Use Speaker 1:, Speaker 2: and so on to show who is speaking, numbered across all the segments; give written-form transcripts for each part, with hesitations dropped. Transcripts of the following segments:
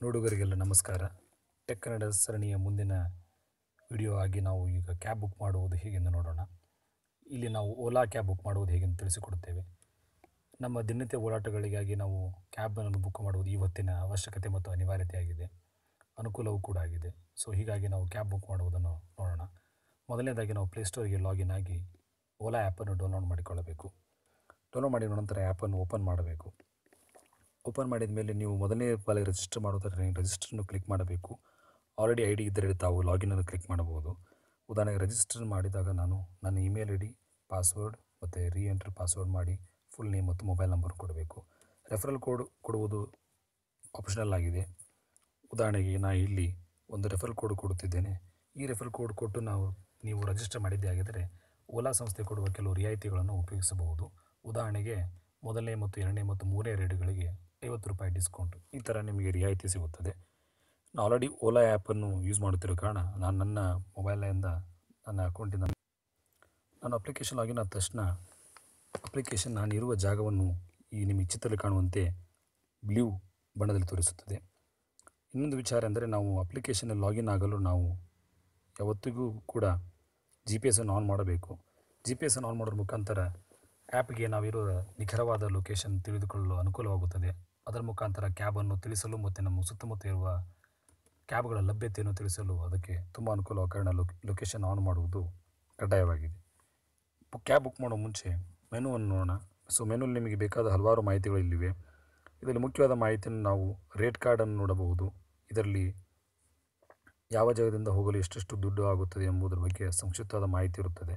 Speaker 1: ನೋಡುಗರಿಗೆಲ್ಲ ನಮಸ್ಕಾರ. ಟೆಕ್ ಕನ್ನಡ ಸರಣಿಯ ಮುಂದಿನ ವಿಡಿಯೋ ಆಗಿ ನಾವು ಈಗ ಕ್ಯಾಬ್ ಬುಕ್ ಮಾಡುವುದು ಹೇಗೆಂದು ನೋಡೋಣ. ಇಲ್ಲಿ ನಾವು ಓಲಾ ಕ್ಯಾಬ್ ಬುಕ್ ಮಾಡುವುದು ಹೇಗೆಂದು ತಿಳಿಸಿಕೊಡುತ್ತೇವೆ. ನಮ್ಮ ದಿನನಿತ್ಯ ಓಡಾಟಗಳಿಗಾಗಿ ನಾವು ಕ್ಯಾಬನ್ನು ಬುಕ್ ಮಾಡುವುದು ಇವತ್ತಿನ ಅವಶ್ಯಕತೆ ಮತ್ತು ಅನಿವಾರ್ಯತೆಯಾಗಿದೆ, ಅನುಕೂಲವೂ ಕೂಡ ಆಗಿದೆ. ಸೊ ಹೀಗಾಗಿ ನಾವು ಕ್ಯಾಬ್ ಬುಕ್ ಮಾಡುವುದನ್ನು ನೋಡೋಣ. ಮೊದಲನೇದಾಗಿ ನಾವು ಪ್ಲೇಸ್ಟೋರಿಗೆ ಲಾಗಿನ್ ಆಗಿ ಓಲಾ ಆ್ಯಪನ್ನು ಡೌನ್ಲೋಡ್ ಮಾಡಿಕೊಳ್ಳಬೇಕು. ಡೌನ್ಲೋಡ್ ಮಾಡಿದ ನಂತರ ಆ್ಯಪನ್ನು ಓಪನ್ ಮಾಡಬೇಕು. ಓಪನ್ ಮಾಡಿದ ಮೇಲೆ ನೀವು ಮೊದಲನೇ ಬಾರಿಗೆ ರಿಜಿಸ್ಟರ್ ಮಾಡೋದಾದರೆ ನೀವು ರಿಜಿಸ್ಟರ್ನು ಕ್ಲಿಕ್ ಮಾಡಬೇಕು. ಆಲ್ರೆಡಿ ಐ ಡಿ ಇದ್ದರೆ ತಾವು ಲಾಗಿನನ್ನು ಕ್ಲಿಕ್ ಮಾಡಬಹುದು. ಉದಾಹರಣೆಗೆ ರಿಜಿಸ್ಟರ್ ಮಾಡಿದಾಗ ನಾನು ನನ್ನ ಇಮೇಲ್ ಐ ಡಿ, ಪಾಸ್ವರ್ಡ್ ಮತ್ತು ಎಂಟ್ರಿ ಪಾಸ್ವರ್ಡ್ ಮಾಡಿ ಫುಲ್ ನೇಮ್ ಮತ್ತು ಮೊಬೈಲ್ ನಂಬರ್ ಕೊಡಬೇಕು. ರೆಫರಲ್ ಕೋಡ್ ಕೊಡುವುದು ಆಪ್ಷನಲ್ ಆಗಿದೆ. ಉದಾಹರಣೆಗೆ ನಾನು ಇಲ್ಲಿ ಒಂದು ರೆಫರಲ್ ಕೋಡ್ ಕೊಡುತ್ತಿದ್ದೇನೆ. ಈ ರೆಫರಲ್ ಕೋಡ್ ಕೊಟ್ಟು ನೀವು ರಿಜಿಸ್ಟರ್ ಮಾಡಿದ್ದೇ ಆಗಿದ್ದರೆ ಓಲಾ ಸಂಸ್ಥೆ ಕೊಡುವ ಕೆಲವು ರಿಯಾಯಿತಿಗಳನ್ನು ಉಪಯೋಗಿಸಬಹುದು. ಉದಾಹರಣೆಗೆ ಮೊದಲನೇ ಮತ್ತು ಎರಡನೇ ಮತ್ತು ಮೂರನೇ ರೇಡುಗಳಿಗೆ ₹50 ಡಿಸ್ಕೌಂಟ್, ಈ ಥರ ನಿಮಗೆ ರಿಯಾಯಿತಿ ಸಿಗುತ್ತದೆ. ನಾನು ಆಲ್ರೆಡಿ ಓಲಾ ಆ್ಯಪನ್ನು ಯೂಸ್ ಮಾಡುತ್ತಿರೋ ಕಾರಣ ನಾನು ನನ್ನ ಮೊಬೈಲಿಂದ ನನ್ನ ಅಕೌಂಟಿಂದ ನಾನು ಅಪ್ಲಿಕೇಶನ್ ಲಾಗಿನ್ ಆದ ತಕ್ಷಣ ಅಪ್ಲಿಕೇಶನ್ ನಾನಿರುವ ಜಾಗವನ್ನು ಈ ನಿಮಗೆ ಚಿತ್ರದಲ್ಲಿ ಕಾಣುವಂತೆ ಬ್ಲೂ ಬಣ್ಣದಲ್ಲಿ ತೋರಿಸುತ್ತದೆ. ಇನ್ನೊಂದು ವಿಚಾರ ಎಂದರೆ ನಾವು ಅಪ್ಲಿಕೇಶನ್ ಲಾಗಿನ್ ಆಗಲು ನಾವು ಯಾವತ್ತಿಗೂ ಕೂಡ GPS ಅನ್ನು ಆನ್ ಮಾಡಬೇಕು. GPS ಅನ್ನು ಆನ್ ಮಾಡೋದ್ರ ಮುಖಾಂತರ ಆ್ಯಪ್ಗೆ ನಾವಿರುವ ನಿಖರವಾದ ಲೊಕೇಶನ್ ತಿಳಿದುಕೊಳ್ಳಲು ಅನುಕೂಲವಾಗುತ್ತದೆ. ಅದರ ಮುಖಾಂತರ ಕ್ಯಾಬನ್ನು ತಿಳಿಸಲು ಮತ್ತು ನಮ್ಮ ಸುತ್ತಮುತ್ತ ಇರುವ ಕ್ಯಾಬ್ಗಳ ಲಭ್ಯತೆಯನ್ನು ತಿಳಿಸಲು ಅದಕ್ಕೆ ತುಂಬ ಅನುಕೂಲವಾದ ಕಾರಣ ಲೊಕೇಶನ್ ಆನ್ ಮಾಡುವುದು ಕಡ್ಡಾಯವಾಗಿದೆ. ಕ್ಯಾಬ್ ಬುಕ್ ಮಾಡೋ ಮುಂಚೆ ಮೆನುವನ್ನು ನೋಡೋಣ. ಸೊ ಮೆನುಲ್ಲಿ ನಿಮಗೆ ಬೇಕಾದ ಹಲವಾರು ಮಾಹಿತಿಗಳು ಇಲ್ಲಿವೆ. ಇದರಲ್ಲಿ ಮುಖ್ಯವಾದ ಮಾಹಿತಿಯನ್ನು ನಾವು ರೇಟ್ ಕಾರ್ಡನ್ನು ನೋಡಬಹುದು. ಇದರಲ್ಲಿ ಯಾವ ಜಾಗದಿಂದ ಹೋಗಲು ಎಷ್ಟೆಷ್ಟು ದುಡ್ಡು ಆಗುತ್ತದೆ ಎಂಬುದರ ಬಗ್ಗೆ ಸಂಕ್ಷಿಪ್ತವಾದ ಮಾಹಿತಿ ಇರುತ್ತದೆ.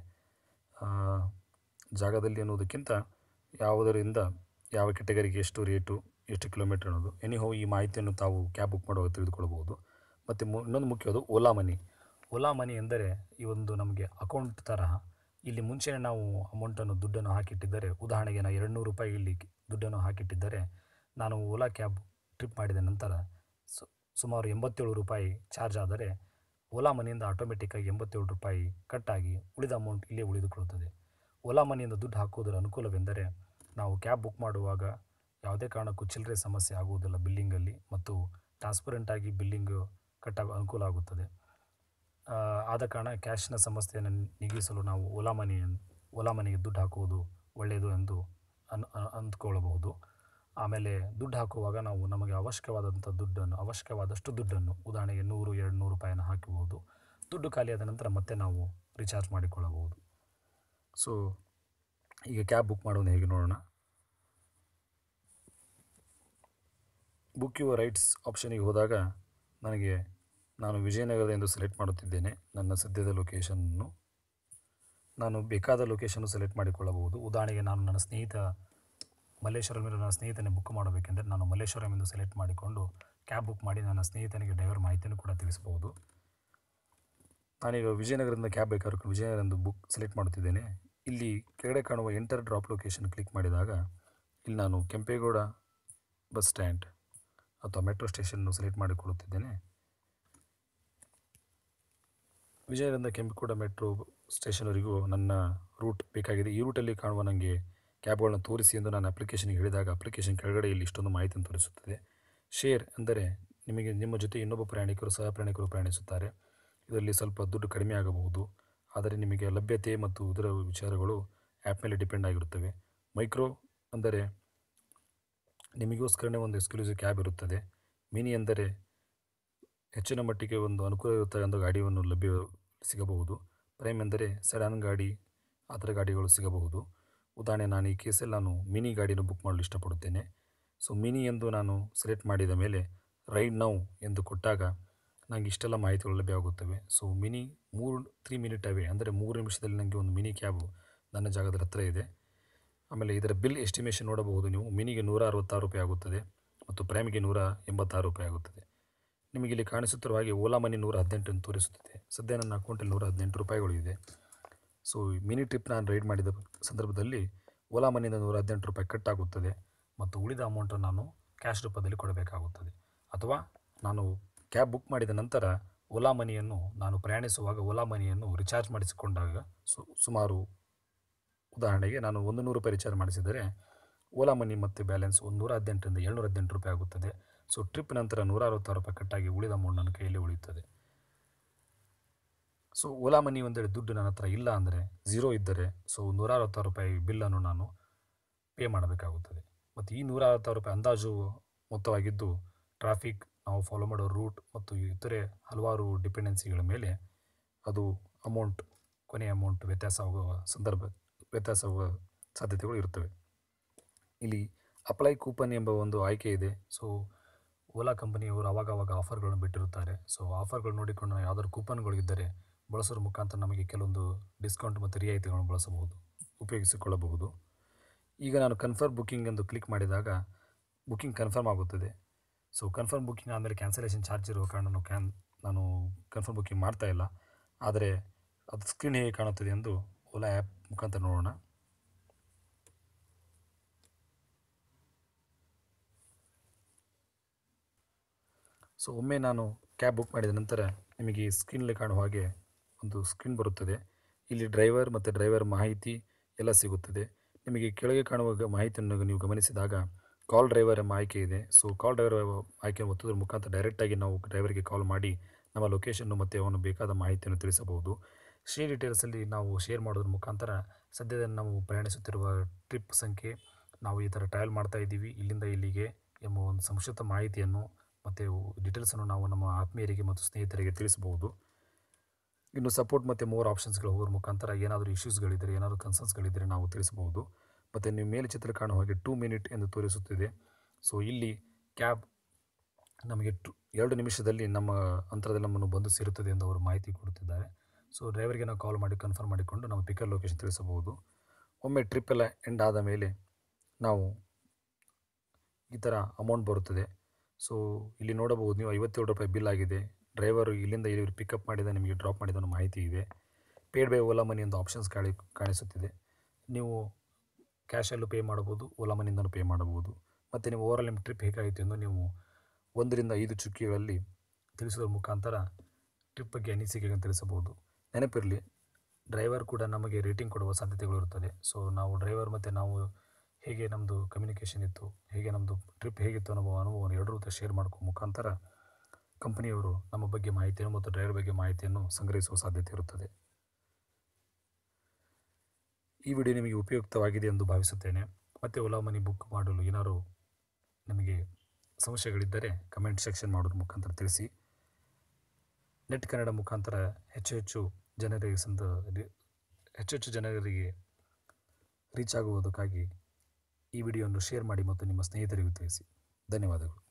Speaker 1: ಜಾಗದಲ್ಲಿ ಅನ್ನೋದಕ್ಕಿಂತ ಯಾವುದರಿಂದ ಯಾವ ಕೆಟಗರಿಗೆ ಎಷ್ಟು ರೇಟು, ಎಷ್ಟು ಕಿಲೋಮೀಟರ್ ಅನ್ನೋದು ಈ ಮಾಹಿತಿಯನ್ನು ತಾವು ಕ್ಯಾಬ್ ಬುಕ್ ಮಾಡುವಾಗ ತಿಳಿದುಕೊಳ್ಳಬಹುದು. ಮತ್ತು ಇನ್ನೊಂದು ಮುಖ್ಯವಾದ ಓಲಾ ಮನಿ. ಓಲಾ ಮನಿ ಎಂದರೆ ಈ ಒಂದು ನಮಗೆ ಅಕೌಂಟ್ ತರಹ. ಇಲ್ಲಿ ಮುಂಚೆನೇ ನಾವು ದುಡ್ಡನ್ನು ಹಾಕಿಟ್ಟಿದ್ದರೆ, ಉದಾಹರಣೆಗೆ ನಾನು ₹200 ಇಲ್ಲಿ ದುಡ್ಡನ್ನು ಹಾಕಿಟ್ಟಿದ್ದರೆ ನಾನು ಓಲಾ ಕ್ಯಾಬ್ ಟ್ರಿಪ್ ಮಾಡಿದ ನಂತರ ಸುಮಾರು ₹87 ಚಾರ್ಜ್ ಆದರೆ ಓಲಾ ಮನಿಯಿಂದ ಆಟೋಮೆಟಿಕ್ಕಾಗಿ ₹87 ಕಟ್ಟಾಗಿ ಉಳಿದ ಅಮೌಂಟ್ ಇಲ್ಲೇ ಉಳಿದುಕೊಳ್ಳುತ್ತದೆ. ಓಲಾ ಮನಿಯಿಂದ ದುಡ್ಡು ಹಾಕುವುದರ ಅನುಕೂಲವೆಂದರೆ ನಾವು ಕ್ಯಾಬ್ ಬುಕ್ ಮಾಡುವಾಗ ಯಾವುದೇ ಕಾರಣಕ್ಕೂ ಚಿಲ್ಲರೆ ಸಮಸ್ಯೆ ಆಗುವುದಿಲ್ಲ ಬಿಲ್ಲಿಂಗಲ್ಲಿ, ಮತ್ತು ಟ್ರಾನ್ಸ್ಪರೆಂಟಾಗಿ ಬಿಲ್ಲಿಂಗು ಕಟ್ಟಾಗ ಅನುಕೂಲ ಆಗುತ್ತದೆ. ಆದ ಕಾರಣ ಕ್ಯಾಶ್ನ ಸಮಸ್ಯೆಯನ್ನು ನೀಗಿಸಲು ನಾವು ಓಲಾ ಮನಿಗೆ ದುಡ್ಡು ಹಾಕುವುದು ಒಳ್ಳೆಯದು ಎಂದು ಅಂದ್ಕೊಳ್ಳಬಹುದು. ಆಮೇಲೆ ದುಡ್ಡು ಹಾಕುವಾಗ ನಾವು ನಮಗೆ ಅವಶ್ಯಕವಾದಷ್ಟು ದುಡ್ಡನ್ನು ಉದಾಹರಣೆಗೆ ₹100-200 ಹಾಕಬಹುದು. ದುಡ್ಡು ಖಾಲಿಯಾದ ನಂತರ ಮತ್ತೆ ನಾವು ರಿಚಾರ್ಜ್ ಮಾಡಿಕೊಳ್ಳಬಹುದು. ಸೊ ಈಗ ಕ್ಯಾಬ್ ಬುಕ್ ಮಾಡೋದು ಹೇಗೆ ನೋಡೋಣ. ಬುಕ್ ಯುವರ್ ರೈಟ್ಸ್ ಆಪ್ಷನಿಗೆ ಹೋದಾಗ ನಾನು ವಿಜಯನಗರ ಎಂದು ಸೆಲೆಕ್ಟ್ ಮಾಡುತ್ತಿದ್ದೇನೆ. ನನ್ನ ಸದ್ಯದ ಲೊಕೇಶನ್ನು ನಾನು ಬೇಕಾದ ಲೊಕೇಶನ್ನು ಸೆಲೆಕ್ಟ್ ಮಾಡಿಕೊಳ್ಳಬಹುದು. ಉದಾಹರಣೆಗೆ ನಾನು ನನ್ನ ಸ್ನೇಹಿತನೇ ಬುಕ್ ಮಾಡಬೇಕೆಂದರೆ ನಾನು ಮಲ್ಲೇಶ್ವರಂ ಎಂದು ಸೆಲೆಕ್ಟ್ ಮಾಡಿಕೊಂಡು ಕ್ಯಾಬ್ ಬುಕ್ ಮಾಡಿ ನನ್ನ ಸ್ನೇಹಿತನಿಗೆ ಡ್ರೈವರ್ ಮಾಹಿತಿಯನ್ನು ಕೂಡ ತಿಳಿಸಬಹುದು. ನಾನೀಗ ವಿಜಯನಗರದಿಂದ ಕ್ಯಾಬ್ ಬೇಕಾದ್ರೆ ವಿಜಯನಗರ ಎಂದು ಬುಕ್ ಸೆಲೆಕ್ಟ್ ಮಾಡುತ್ತಿದ್ದೇನೆ. ಇಲ್ಲಿ ಕೆಳಗಡೆ ಕಾಣುವ ಎಂಟರ್ ಡ್ರಾಪ್ ಲೊಕೇಶನ್ ಕ್ಲಿಕ್ ಮಾಡಿದಾಗ ಇಲ್ಲಿ ನಾನು ಕೆಂಪೇಗೌಡ ಬಸ್ ಸ್ಟ್ಯಾಂಡ್ ಅಥವಾ ಮೆಟ್ರೋ ಸ್ಟೇಷನ್ನು ಸೆಲೆಕ್ಟ್ ಮಾಡಿಕೊಳ್ಳುತ್ತಿದ್ದೇನೆ. ವಿಜಯನಗರದಿಂದ ಕೆಂಪೇಗೌಡ ಮೆಟ್ರೋ ಸ್ಟೇಷನ್ವರೆಗೂ ನನ್ನ ರೂಟ್ ಬೇಕಾಗಿದೆ. ಈ ರೂಟಲ್ಲಿ ಕಾಣುವ ನನಗೆ ಕ್ಯಾಬ್ಗಳನ್ನು ತೋರಿಸಿ ಎಂದು ನಾನು ಅಪ್ಲಿಕೇಶನ್ಗೆ ಹೇಳಿದಾಗ ಅಪ್ಲಿಕೇಶನ್ ಕೆಳಗಡೆ ಇಲ್ಲಿ ಇಷ್ಟೊಂದು ಮಾಹಿತಿಯನ್ನು ತೋರಿಸುತ್ತದೆ. ಶೇರ್ ಅಂದರೆ ನಿಮ್ಮ ಜೊತೆ ಇನ್ನೊಬ್ಬ ಸಹ ಪ್ರಯಾಣಿಕರು ಪ್ರಯಾಣಿಸುತ್ತಾರೆ. ಇದರಲ್ಲಿ ಸ್ವಲ್ಪ ದುಡ್ಡು ಕಡಿಮೆ ಆಗಬಹುದು, ಆದರೆ ನಿಮಗೆ ಲಭ್ಯತೆ ಮತ್ತು ಇದರ ವಿಚಾರಗಳು ಆ್ಯಪ್ ಮೇಲೆ ಡಿಪೆಂಡ್ ಆಗಿರುತ್ತವೆ. ಮೈಕ್ರೋ ಅಂದರೆ ನಿಮಗೋಸ್ಕರನೇ ಒಂದು ಎಕ್ಸ್ಕ್ಲೂಸಿವ್ ಕ್ಯಾಬ್ ಇರುತ್ತದೆ. ಮಿನಿ ಎಂದರೆ ಹೆಚ್ಚಿನ ಮಟ್ಟಿಗೆ ಒಂದು ಅನುಕೂಲ ಇರುತ್ತಕ್ಕಂಥ ಗಾಡಿಯನ್ನು ಸಿಗಬಹುದು. ಪ್ರೈಮ್ ಎಂದರೆ ಸೆಡಾನ್ ಗಾಡಿ, ಆ ಥರ ಗಾಡಿಗಳು ಸಿಗಬಹುದು. ಉದಾಹರಣೆ ನಾನು ಈ ಕೇಸಲ್ಲಿ ನಾನು ಮಿನಿ ಗಾಡಿಯನ್ನು ಬುಕ್ ಮಾಡಲು ಇಷ್ಟಪಡುತ್ತೇನೆ. ಸೊ ಮಿನಿ ಎಂದು ನಾನು ಸೆಲೆಕ್ಟ್ ಮಾಡಿದ ಮೇಲೆ ರೈಡ್ ನೌ ಎಂದು ಕೊಟ್ಟಾಗ ನನಗೆ ಇಷ್ಟೆಲ್ಲ ಮಾಹಿತಿಗಳು ಲಭ್ಯವಾಗುತ್ತವೆ. ಸೊ ಮಿನಿ 3 ಮಿನಿಟ್ ಅವೇ ಅಂದರೆ 3 ನಿಮಿಷದಲ್ಲಿ ನನಗೆ ಒಂದು ಮಿನಿ ಕ್ಯಾಬು ನನ್ನ ಜಾಗದ ಹತ್ತಿರ ಇದೆ. ಆಮೇಲೆ ಇದರ ಬಿಲ್ ಎಸ್ಟಿಮೇಷನ್ ನೋಡಬಹುದು ನೀವು. ಮಿನಿಗೆ ₹166 ಆಗುತ್ತದೆ ಮತ್ತು ಪ್ರೈಮ್ಗೆ ₹186 ಆಗುತ್ತದೆ. ನಿಮಗೆ ಇಲ್ಲಿ ಕಾಣಿಸುತ್ತಿರುವ ಹಾಗೆ ಓಲಾ ಮನಿ 118 ಎಂದು ತೋರಿಸುತ್ತದೆ. ಸದ್ಯ ನನ್ನ ಅಕೌಂಟಲ್ಲಿ ₹118 ಇದೆ. ಸೊ ಮಿನಿ ಟ್ರಿಪ್ ನಾನು ರೈಡ್ ಮಾಡಿದ ಸಂದರ್ಭದಲ್ಲಿ ಓಲಾ ಮನಿಯಿಂದ ₹118 ಕಟ್ಟಾಗುತ್ತದೆ ಮತ್ತು ಉಳಿದ ಅಮೌಂಟನ್ನು ನಾನು ಕ್ಯಾಶ್ ರೂಪದಲ್ಲಿ ಕೊಡಬೇಕಾಗುತ್ತದೆ. ಅಥವಾ ನಾನು ಕ್ಯಾಬ್ ಬುಕ್ ಮಾಡಿದ ನಂತರ ಓಲಾ ಮನಿಯನ್ನು ನಾನು ಪ್ರಯಾಣಿಸುವಾಗ ಓಲಾ ಮನಿಯನ್ನು ರಿಚಾರ್ಜ್ ಮಾಡಿಸಿಕೊಂಡಾಗ ಸುಮಾರು ಉದಾಹರಣೆಗೆ ನಾನು ₹100 ರಿಚಾರ್ಜ್ ಮಾಡಿಸಿದರೆ ಓಲಾ ಮನಿ ಮತ್ತು ಬ್ಯಾಲೆನ್ಸ್ ₹118 ರಿಂದ ₹718 ಆಗುತ್ತದೆ. ಸೊ ಟ್ರಿಪ್ ನಂತರ ₹166 ಕಟ್ಟಾಗಿ ಉಳಿದ ಅಮೌಂಟ್ ನನ್ನ ಕೈಯಲ್ಲಿ ಉಳಿಯುತ್ತದೆ. ಸೊ ಓಲಾ ಮನಿ ಒಂದೆಡೆ ದುಡ್ಡು ನನ್ನ ಹತ್ರ ಇಲ್ಲ ಅಂದರೆ, ಝೀರೋ ಇದ್ದರೆ, ಸೊ ₹166 ಬಿಲ್ಲನ್ನು ನಾನು ಪೇ ಮಾಡಬೇಕಾಗುತ್ತದೆ. ಮತ್ತು ಈ ₹166 ಅಂದಾಜು ಮೊತ್ತವಾಗಿದ್ದು ಟ್ರಾಫಿಕ್, ನಾವು ಫಾಲೋ ಮಾಡೋ ರೂಟ್ ಮತ್ತು ಇತರೆ ಹಲವಾರು ಡಿಪೆಂಡೆನ್ಸಿಗಳ ಮೇಲೆ ಅದು ಅಮೌಂಟ್, ಕೊನೆಯ ಅಮೌಂಟ್ ವ್ಯತ್ಯಾಸವಾಗುವ ಸಾಧ್ಯತೆಗಳು ಇರುತ್ತವೆ. ಇಲ್ಲಿ ಅಪ್ಲೈ ಕೂಪನ್ ಎಂಬ ಒಂದು ಆಯ್ಕೆ ಇದೆ. ಸೊ ಓಲಾ ಕಂಪನಿಯವರು ಆವಾಗವಾಗ ಆಫರ್ಗಳನ್ನು ಬಿಟ್ಟಿರುತ್ತಾರೆ. ಸೊ ಆಫರ್ಗಳು ನೋಡಿಕೊಂಡು ನಾವು ಯಾವ್ದಾದ್ರು ಕೂಪನ್ಗಳಿದ್ದರೆ ಬಳಸೋದ್ರ ಮುಖಾಂತರ ನಮಗೆ ಕೆಲವೊಂದು ಡಿಸ್ಕೌಂಟ್ ಮತ್ತು ರಿಯಾಯಿತಿಗಳನ್ನು ಉಪಯೋಗಿಸಿಕೊಳ್ಳಬಹುದು. ಈಗ ನಾನು ಕನ್ಫರ್ಮ್ ಬುಕ್ಕಿಂಗ್ ಎಂದು ಕ್ಲಿಕ್ ಮಾಡಿದಾಗ ಬುಕ್ಕಿಂಗ್ ಕನ್ಫರ್ಮ್ ಆಗುತ್ತದೆ. ಸೊ ಕನ್ಫರ್ಮ್ ಬುಕ್ಕಿಂಗ್ ಆದಮೇಲೆ ಕ್ಯಾನ್ಸಲೇಷನ್ ಚಾರ್ಜ್ ಇರುವ ಕಾರಣ ನಾನು ಕನ್ಫರ್ಮ್ ಬುಕ್ಕಿಂಗ್ ಮಾಡ್ತಾಯಿಲ್ಲ. ಆದರೆ ಅದು ಸ್ಕ್ರೀನ್ ಹೇಗೆ ಕಾಣುತ್ತದೆ ಎಂದು ಓಲಾ ಆ್ಯಪ್ ಮುಖಾಂತರ ನೋಡೋಣ. ಸೊ ಒಮ್ಮೆ ನಾನು ಕ್ಯಾಬ್ ಬುಕ್ ಮಾಡಿದ ನಂತರ ನಿಮಗೆ ಸ್ಕ್ರೀನಲ್ಲಿ ಕಾಣುವ ಹಾಗೆ ಒಂದು ಸ್ಕ್ರೀನ್ ಬರುತ್ತದೆ. ಇಲ್ಲಿ ಡ್ರೈವರ್ ಮತ್ತು ಡ್ರೈವರ್ ಮಾಹಿತಿ ಎಲ್ಲ ಸಿಗುತ್ತದೆ. ನಿಮಗೆ ಕೆಳಗೆ ಕಾಣುವ ಮಾಹಿತಿಯನ್ನು ನೀವು ಗಮನಿಸಿದಾಗ ಕಾಲ್ ಡ್ರೈವರ್ ಎಂಬ ಆಯ್ಕೆ ಇದೆ. ಸೊ ಕಾಲ್ ಡ್ರೈವರ್ ಆಯ್ಕೆಯನ್ನು ಒತ್ತೋದ್ರ ಮುಖಾಂತರ ಡೈರೆಕ್ಟಾಗಿ ನಾವು ಡ್ರೈವರ್ಗೆ ಕಾಲ್ ಮಾಡಿ ನಮ್ಮ ಲೊಕೇಶನ್ನು ಮತ್ತು ಅವನು ಬೇಕಾದ ಮಾಹಿತಿಯನ್ನು ತಿಳಿಸಬಹುದು. ಶೇರ್ ಡೀಟೇಲ್ಸಲ್ಲಿ ನಾವು ಶೇರ್ ಮಾಡೋದ್ರ ಮುಖಾಂತರ ಸದ್ಯದಲ್ಲಿ ನಾವು ಪ್ರಯಾಣಿಸುತ್ತಿರುವ ಟ್ರಿಪ್ ಸಂಖ್ಯೆ, ನಾವು ಈ ಥರ ಟ್ರಾವೆಲ್ ಮಾಡ್ತಾ ಇದ್ದೀವಿ ಇಲ್ಲಿಂದ ಇಲ್ಲಿಗೆ ಎಂಬ ಒಂದು ಸಂಕ್ಷಿಪ್ತ ಮಾಹಿತಿಯನ್ನು ಮತ್ತು ಡೀಟೇಲ್ಸನ್ನು ನಾವು ನಮ್ಮ ಆತ್ಮೀಯರಿಗೆ ಮತ್ತು ಸ್ನೇಹಿತರಿಗೆ ತಿಳಿಸಬಹುದು. ಇನ್ನು ಸಪೋರ್ಟ್ ಮತ್ತು ಮೋರ್ ಆಪ್ಷನ್ಸ್ಗಳು ಹೋಗೋದ್ರ ಮುಖಾಂತರ ಏನಾದರೂ ಇಶ್ಯೂಸ್ಗಳಿದ್ದರೆ, ಏನಾದರೂ ಕನ್ಸರ್ನ್ಸ್ಗಳಿದ್ದರೆ ನಾವು ತಿಳಿಸಬಹುದು. ಮತ್ತು ನೀವು ಮೇಲೆ ಚಿತ್ರ ಕಾಣುವ ಹಾಗೆ 2 ಮಿನಿಟ್ ಎಂದು ತೋರಿಸುತ್ತಿದೆ. ಸೊ ಇಲ್ಲಿ ಕ್ಯಾಬ್ ನಮಗೆ 2 ನಿಮಿಷದಲ್ಲಿ ನಮ್ಮ ಅಂತರದಲ್ಲಿ ನಮ್ಮನ್ನು ಬಂದು ಸೇರುತ್ತದೆ ಎಂದು ಅವರು ಮಾಹಿತಿ ಕೊಡುತ್ತಿದ್ದಾರೆ. ಸೊ ಡ್ರೈವರ್ಗೆ ನಾವು ಕಾಲ್ ಮಾಡಿ ಕನ್ಫರ್ಮ್ ಮಾಡಿಕೊಂಡು ನಾವು ಪಿಕರ್ ಲೊಕೇಶನ್ ತಿಳಿಸಬಹುದು. ಒಮ್ಮೆ ಟ್ರಿಪ್ ಎಲ್ಲ ಎಂಡ್ ಆದ ಮೇಲೆ ನಾವು ಈ ಥರ ಅಮೌಂಟ್ ಬರುತ್ತದೆ. ಸೊ ಇಲ್ಲಿ ನೋಡಬಹುದು ನೀವು ₹57 ಬಿಲ್ ಆಗಿದೆ. ಡ್ರೈವರು ಇಲ್ಲಿಂದ ಇಲ್ಲಿ ಪಿಕಪ್ ಮಾಡಿದ, ನಿಮಗೆ ಡ್ರಾಪ್ ಮಾಡಿದ ಮಾಹಿತಿ ಇದೆ. ಪೇಡ್ ಬೈ ಓಲಾ ಮನಿ ಎಂದು ಆಪ್ಷನ್ಸ್ ಕಾಣಿಸುತ್ತಿದೆ. ನೀವು ಕ್ಯಾಶಲ್ಲೂ ಪೇ ಮಾಡಬಹುದು, ಓಲಾ ಮನಿಯಿಂದಲೂ ಪೇ ಮಾಡಬಹುದು. ಮತ್ತು ನೀವು ಓವರಾಲ್ ನಿಮ್ಮ ಟ್ರಿಪ್ ಹೇಗಾಯಿತು ಎಂದು ನೀವು 1 ರಿಂದ 5 ಚುಕ್ಕೆಗಳಲ್ಲಿ ತಿಳಿಸೋದ್ರ ಮುಖಾಂತರ ಟ್ರಿಪ್ ಬಗ್ಗೆ ಅನಿಸಿಕೆಗಳನ್ನು ತಿಳಿಸಬಹುದು. ನೆನಪಿರಲಿ, ಡ್ರೈವರ್ ಕೂಡ ನಮಗೆ ರೇಟಿಂಗ್ ಕೊಡುವ ಸಾಧ್ಯತೆಗಳು ಇರುತ್ತದೆ. ಸೊ ನಾವು ಡ್ರೈವರ್ ಮತ್ತು ನಾವು ಹೇಗೆ ನಮ್ಮದು ಕಮ್ಯುನಿಕೇಷನ್ ಇತ್ತು, ಹೇಗೆ ನಮ್ಮದು ಟ್ರಿಪ್ ಹೇಗಿತ್ತು ಅನ್ನೋ ಅನುಭವವನ್ನು ಎರಡರ ಜೊತೆ ಶೇರ್ ಮಾಡ್ಕೋ ಮುಖಾಂತರ ಕಂಪನಿಯವರು ನಮ್ಮ ಬಗ್ಗೆ ಮಾಹಿತಿಯನ್ನು ಮತ್ತು ಡ್ರೈವರ್ ಬಗ್ಗೆ ಮಾಹಿತಿಯನ್ನು ಸಂಗ್ರಹಿಸುವ ಸಾಧ್ಯತೆ ಇರುತ್ತದೆ. ಈ ವಿಡಿಯೋ ನಿಮಗೆ ಉಪಯುಕ್ತವಾಗಿದೆ ಎಂದು ಭಾವಿಸುತ್ತೇನೆ. ಮತ್ತು ಓಲಾ ಮನಿ ಬುಕ್ ಮಾಡಲು ಏನಾದರೂ ನಿಮಗೆ ಸಮಸ್ಯೆಗಳಿದ್ದರೆ ಕಮೆಂಟ್ ಸೆಕ್ಷನ್ ಮಾಡೋದ್ರ ಮುಖಾಂತರ ತಿಳಿಸಿ. ನೆಟ್ ಕನ್ನಡ ಮುಖಾಂತರ ಹೆಚ್ಚು ಜನರಿಗೆ ರೀಚ್ ಆಗುವುದಕ್ಕಾಗಿ ಈ ವಿಡಿಯೋವನ್ನು ಶೇರ್ ಮಾಡಿ ಮತ್ತು ನಿಮ್ಮ ಸ್ನೇಹಿತರಿಗೂ ತಿಳಿಸಿ. ಧನ್ಯವಾದಗಳು.